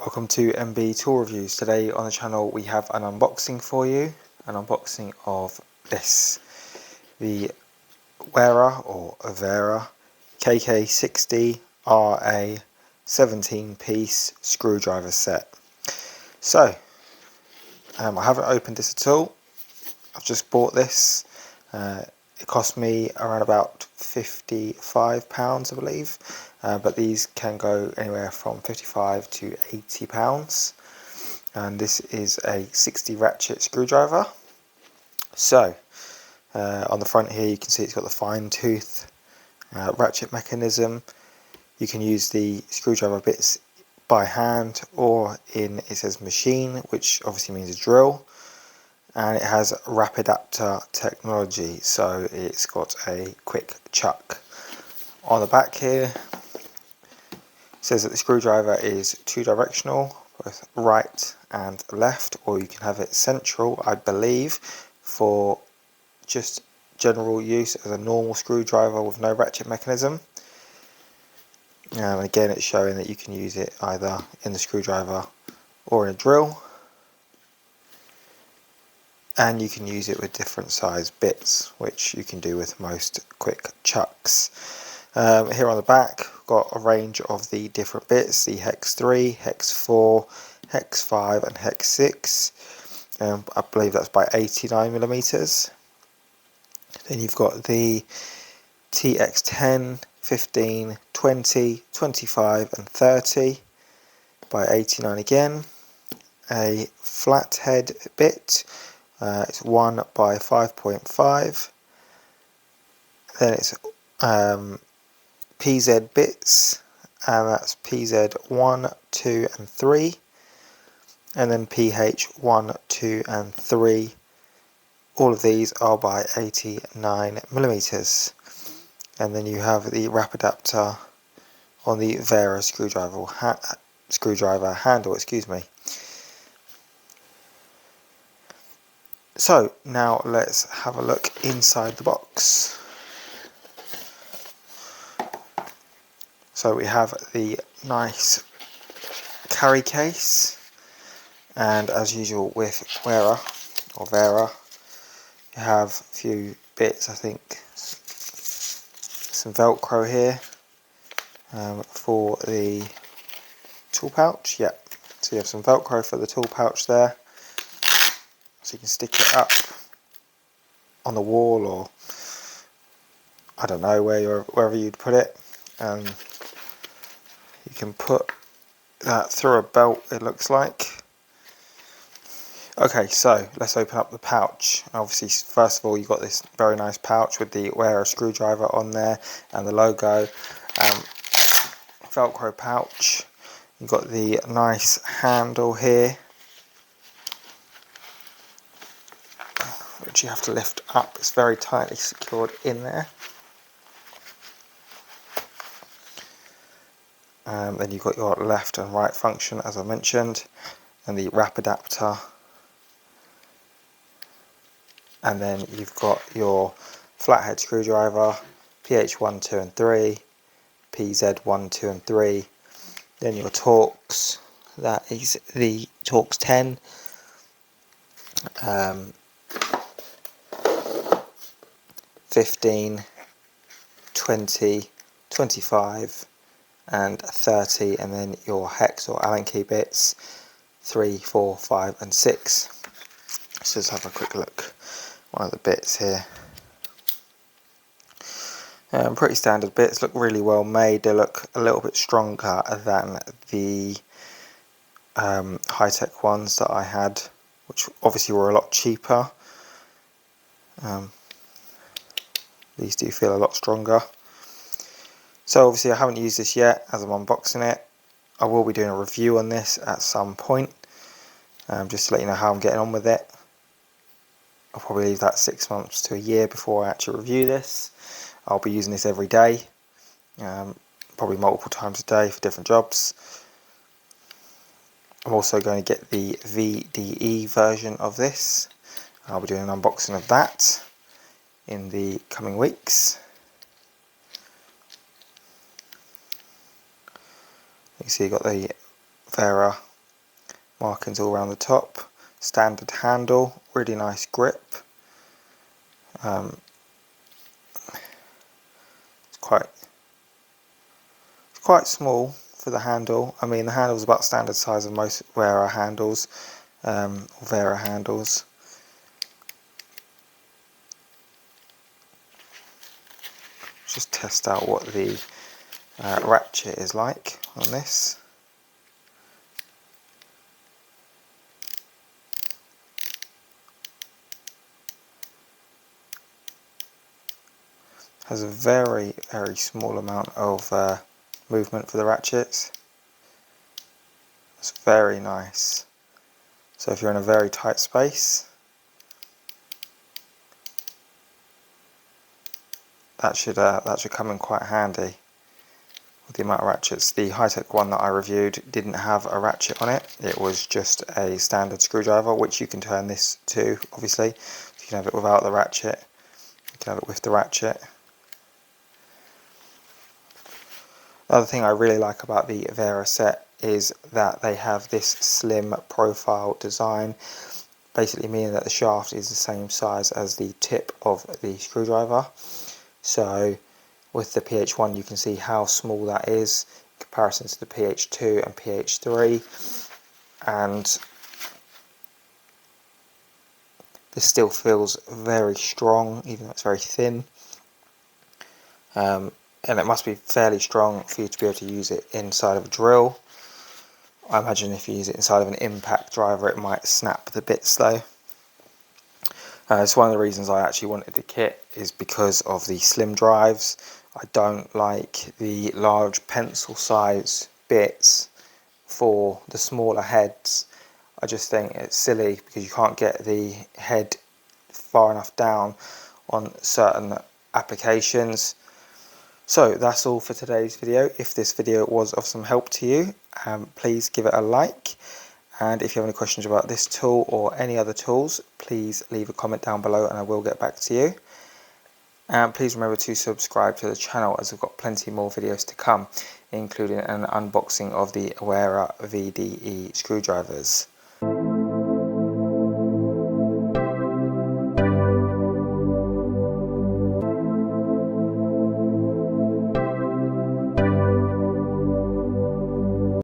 Welcome to MB Tool Reviews. Today on the channel we have an unboxing for you, an unboxing of this, the Wera KK60 RA 17 piece screwdriver set. So I haven't opened this at all. I've just bought this. It cost me around about £55 I believe, but these can go anywhere from £55 to £80, and this is a 60 ratchet screwdriver. So on the front here you can see it's got the fine tooth ratchet mechanism. You can use the screwdriver bits by hand or in, it says machine, which obviously means a drill. And it has rapidaptor technology, so it's got a quick chuck. On the back here it says that the screwdriver is two directional, both right and left, or you can have it central, I believe, for just general use as a normal screwdriver with no ratchet mechanism. And again, it's showing that you can use it either in the screwdriver or in a drill. And you can use it with different size bits, which you can do with most quick chucks. Here on the back, we've got a range of the different bits, the hex 3, hex 4, hex 5 and hex 6. I believe that's by 89mm. Then you've got the TX10, 15, 20, 25 and 30 by 89 again. A flathead bit. It's 1 by 5.5. Then it's PZ bits, and that's PZ 1, 2 and 3. And then PH 1, 2 and 3. All of these are by 89mm. And then you have the rapidaptor on the Wera screwdriver handle, excuse me. So now let's have a look inside the box. So we have the nice carry case, and as usual with Wera, you have a few bits, I think some Velcro here for the tool pouch. Yeah, so you have some Velcro for the tool pouch there. So you can stick it up on the wall, or I don't know wherever you'd put it. You can put that through a belt, it looks like. Okay, so let's open up the pouch. Obviously, first of all, you've got this very nice pouch with the Wera screwdriver on there and the logo. Velcro pouch. You've got the nice handle here, which you have to lift up. It's very tightly secured in there. Then you've got your left and right function, as I mentioned, and the rapidaptor. And then you've got your flathead screwdriver, PH 1, 2 and 3, PZ 1, 2 and 3. Then your Torx, that is the Torx 10. 15, 20, 25 and 30, and then your hex or Allen key bits 3, 4, 5 and 6. Let's just have a quick look. One of the bits here. Pretty standard bits, look really well made. They look a little bit stronger than the high-tech ones that I had, which obviously were a lot cheaper. These do feel a lot stronger. So obviously I haven't used this yet as I'm unboxing it. I will be doing a review on this at some point, just to let you know how I'm getting on with it. I'll probably leave that 6 months to a year before I actually review this. I'll be using this every day, probably multiple times a day for different jobs. I'm also going to get the VDE version of this. I'll be doing an unboxing of that in the coming weeks. You see, you've got the Wera markings all around the top, standard handle, really nice grip. It's quite small for the handle. I mean, the handle's about standard size of most Wera handles, or Wera handles. Just test out what the ratchet is like on this. Has a very small amount of movement for the ratchets. It's very nice. So if you're in a very tight space, that should come in quite handy with the amount of ratchets. The high-tech one that I reviewed didn't have a ratchet on it. It was just a standard screwdriver, which you can turn this to, obviously. So you can have it without the ratchet, you can have it with the ratchet. Another thing I really like about the Wera set is that they have this slim profile design, basically meaning that the shaft is the same size as the tip of the screwdriver. So with the PH1 you can see how small that is in comparison to the PH2 and PH3, and this still feels very strong even though it's very thin. And it must be fairly strong for you to be able to use it inside of a drill. I imagine if you use it inside of an impact driver it might snap the bits though. It's one of the reasons I actually wanted the kit, is because of the slim drives. I don't like the large pencil size bits for the smaller heads. I just think it's silly because you can't get the head far enough down on certain applications. So that's all for today's video. If this video was of some help to you, please give it a like. And if you have any questions about this tool or any other tools, please leave a comment down below and I will get back to you. And please remember to subscribe to the channel, as I've got plenty more videos to come, including an unboxing of the Wera VDE screwdrivers.